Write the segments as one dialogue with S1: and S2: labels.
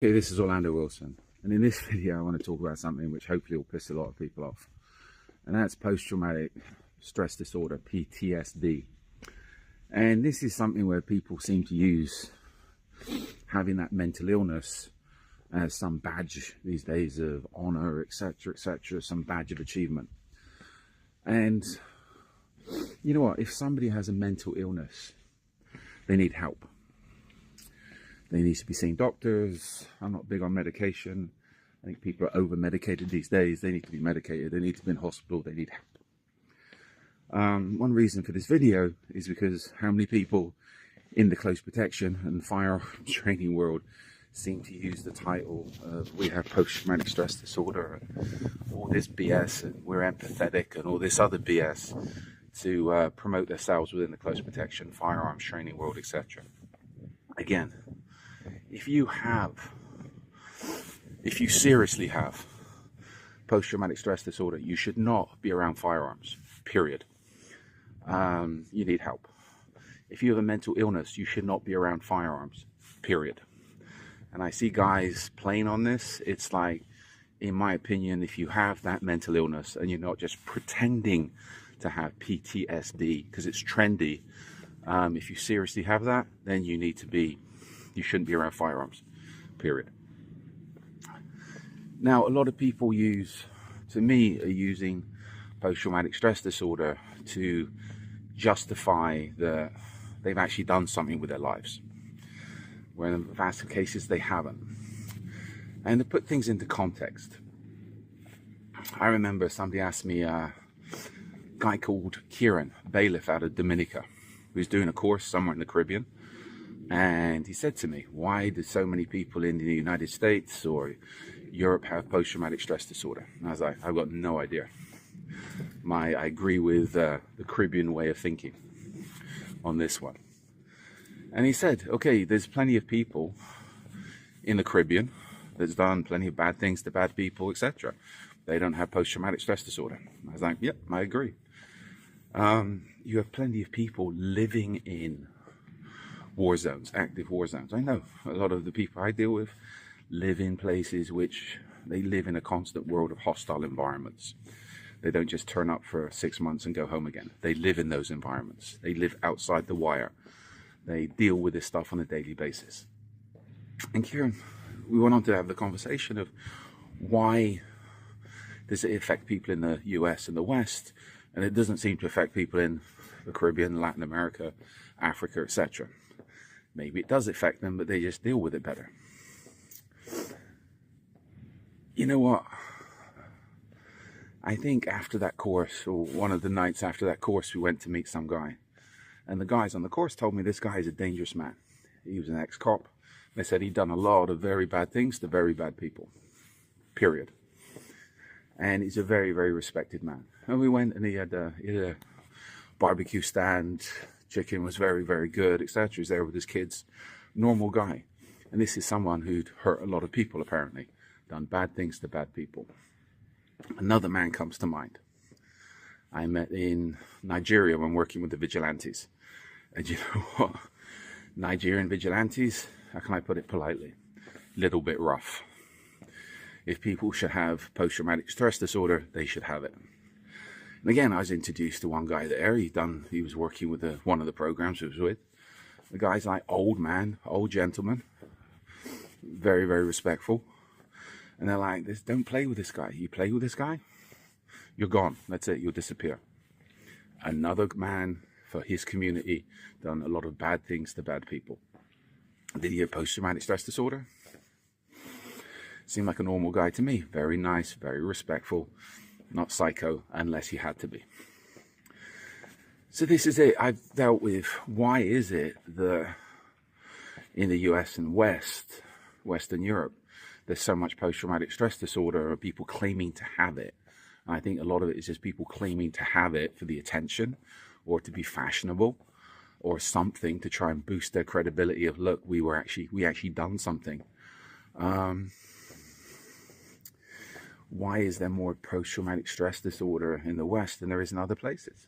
S1: Okay, this is Orlando Wilson, and in this video I want to talk about something which hopefully will piss a lot of people off, and that's post-traumatic stress disorder, PTSD. And this is something where people seem to use having that mental illness as some badge these days of honor, etc., etc., some badge of achievement. And you know what, if somebody has a mental illness, they need help. They need to be seeing doctors. I'm not big on medication. I think people are over-medicated these days. They need to be medicated. They need to be in hospital. They need help. One reason for this video is because how many people in the close protection and firearms training world seem to use the title of we have post-traumatic stress disorder and all this BS, and we're empathetic and all this other BS to promote themselves within the close protection, firearms training world, etc. Again, if you seriously have post-traumatic stress disorder, you should not be around firearms, period. You need help. If you have a mental illness, you should not be around firearms, period. And I see guys playing on this. It's like, in my opinion, if you have that mental illness and you're not just pretending to have PTSD because it's trendy, if you seriously have that, then you shouldn't be around firearms, period. Now, a lot of people are using post-traumatic stress disorder to justify that they've actually done something with their lives, where in the vast of cases they haven't. And to put things into context, I remember somebody asked me, a guy called Kieran, bailiff out of Dominica, who's doing a course somewhere in the Caribbean. And he said to me, why do so many people in the United States or Europe have post-traumatic stress disorder? And I was like, I've got no idea. I agree with the Caribbean way of thinking on this one. And he said, okay, there's plenty of people in the Caribbean that's done plenty of bad things to bad people, etc. They don't have post-traumatic stress disorder. I was like, yep, I agree. You have plenty of people living in war zones, active war zones. I know a lot of the people I deal with live in places which they live in a constant world of hostile environments. They don't just turn up for 6 months and go home again. They live in those environments. They live outside the wire. They deal with this stuff on a daily basis. And Kieran, we went on to have the conversation of why does it affect people in the US and the West, and it doesn't seem to affect people in the Caribbean, Latin America, Africa, etc. Maybe it does affect them, but they just deal with it better. You know what? I think after that course, or one of the nights after that course, we went to meet some guy. And the guys on the course told me this guy is a dangerous man. He was an ex-cop. They said he'd done a lot of very bad things to very bad people. Period. And he's a very, very respected man. And we went and he had a barbecue stand. Chicken was very, very good, etc. He's there with his kids. Normal guy. And this is someone who'd hurt a lot of people, apparently. Done bad things to bad people. Another man comes to mind. I met in Nigeria when working with the vigilantes. And you know what? Nigerian vigilantes, how can I put it politely? Little bit rough. If people should have post-traumatic stress disorder, they should have it. And again, I was introduced to one guy there. He was working with one of the programs he was with. The guy's like old man, old gentleman, very, very respectful. And they're like, don't play with this guy. You play with this guy, you're gone. That's it. You'll disappear. Another man for his community done a lot of bad things to bad people. Did he have post-traumatic stress disorder? Seemed like a normal guy to me. Very nice, very respectful. Not psycho unless he had to be. So this is it. I've dealt with why is it that in the US and Western Europe, there's so much post-traumatic stress disorder, or people claiming to have it. And I think a lot of it is just people claiming to have it for the attention or to be fashionable or something to try and boost their credibility of, look, we actually done something. Why is there more post-traumatic stress disorder in the West than there is in other places?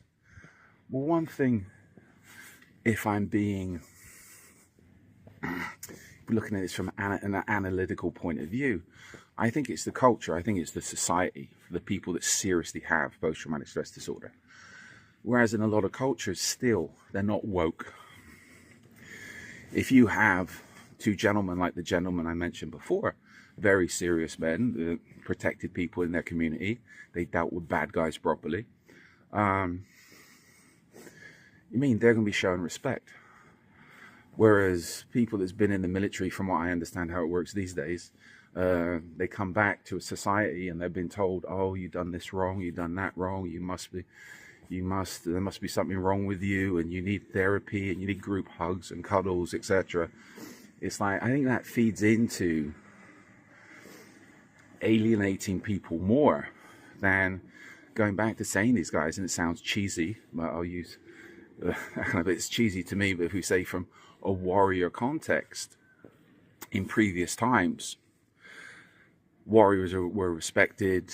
S1: Well, one thing, if I'm being looking at this from an analytical point of view, I think it's the culture, I think it's the society, the people that seriously have post-traumatic stress disorder. Whereas in a lot of cultures, still, they're not woke. If you have two gentlemen like the gentleman I mentioned before, very serious men, protected people in their community, they dealt with bad guys properly, you mean they're going to be shown respect. Whereas people that's been in the military, from what I understand how it works these days, they come back to a society and they've been told, oh, you've done this wrong, you've done that wrong, there must be something wrong with you, and you need therapy, and you need group hugs and cuddles, etc. It's like, I think that feeds into alienating people more than going back to saying these guys, and it sounds cheesy, but I'll use, it's cheesy to me, but if we say from a warrior context, in previous times, warriors were respected.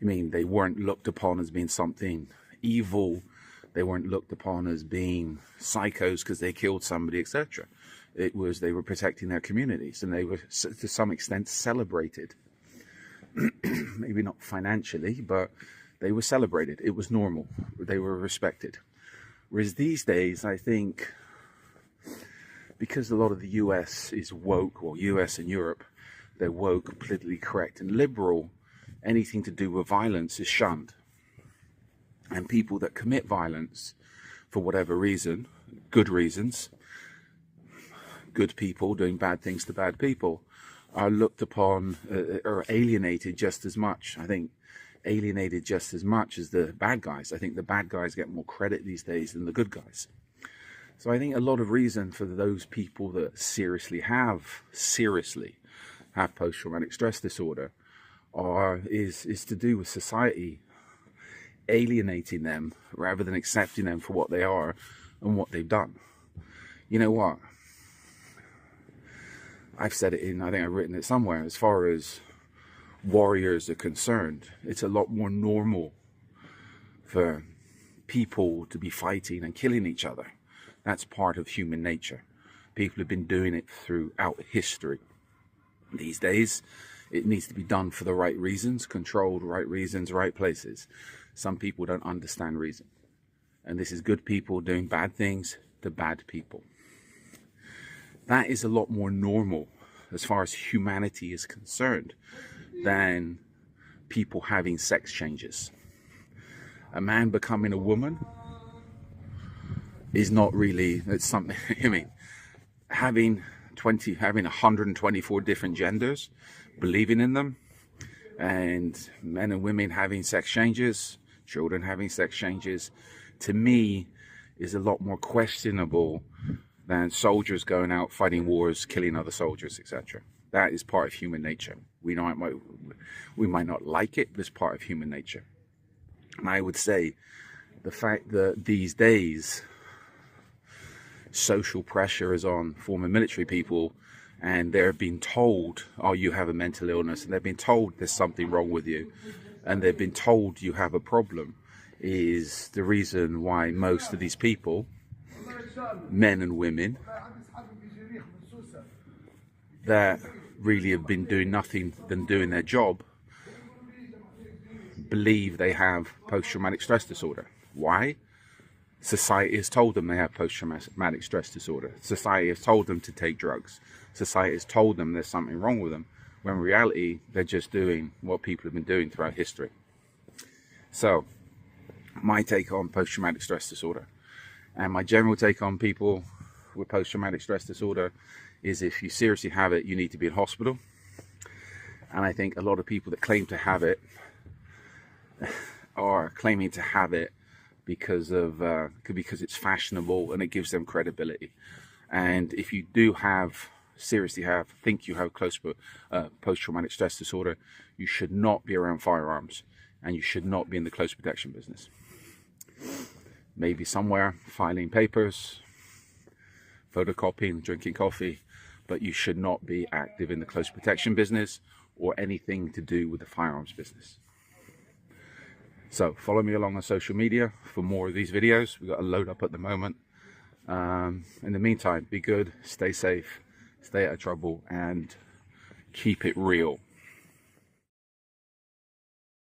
S1: They weren't looked upon as being something evil. They weren't looked upon as being psychos because they killed somebody, etc. It was, they were protecting their communities, and they were to some extent celebrated. Maybe not financially, but they were celebrated. It was normal. They were respected. Whereas these days, I think, because a lot of the US is woke, or US and Europe, they're woke, politically correct and liberal, anything to do with violence is shunned. And people that commit violence, for whatever reason, good reasons, good people doing bad things to bad people, are looked upon, or alienated just as much. I think alienated just as much as the bad guys. I think the bad guys get more credit these days than the good guys. So I think a lot of reason for those people that seriously have post-traumatic stress disorder is to do with society alienating them rather than accepting them for what they are and what they've done. You know what? I've said it I think I've written it somewhere, as far as warriors are concerned, it's a lot more normal for people to be fighting and killing each other. That's part of human nature. People have been doing it throughout history. These days, it needs to be done for the right reasons, controlled, right reasons, right places. Some people don't understand reason. And this is good people doing bad things to bad people. That is a lot more normal as far as humanity is concerned than people having sex changes. A man becoming a woman is not really, it's something, having 124 different genders, believing in them, and men and women having sex changes, children having sex changes, to me is a lot more questionable than soldiers going out fighting wars, killing other soldiers, etc. That is part of human nature. We might not like it, but it's part of human nature. And I would say the fact that these days social pressure is on former military people, and they're being told, oh, you have a mental illness, and they've been told there's something wrong with you, and they've been told you have a problem, is the reason why most of these people, men and women, that really have been doing nothing than doing their job, believe they have post-traumatic stress disorder. Why? Society has told them they have post-traumatic stress disorder. Society has told them to take drugs. Society has told them there's something wrong with them, when in reality, they're just doing what people have been doing throughout history. So, my take on post-traumatic stress disorder, and my general take on people with post-traumatic stress disorder, is if you seriously have it, you need to be in hospital. And I think a lot of people that claim to have it are claiming to have it because it's fashionable and it gives them credibility. And if you do think you have post-traumatic stress disorder, you should not be around firearms, and you should not be in the close protection business. Maybe somewhere filing papers, photocopying, drinking coffee, but you should not be active in the close protection business or anything to do with the firearms business. So follow me along on social media for more of these videos. We've got a load up at the moment. In the meantime, be good, stay safe, stay out of trouble, and keep it real.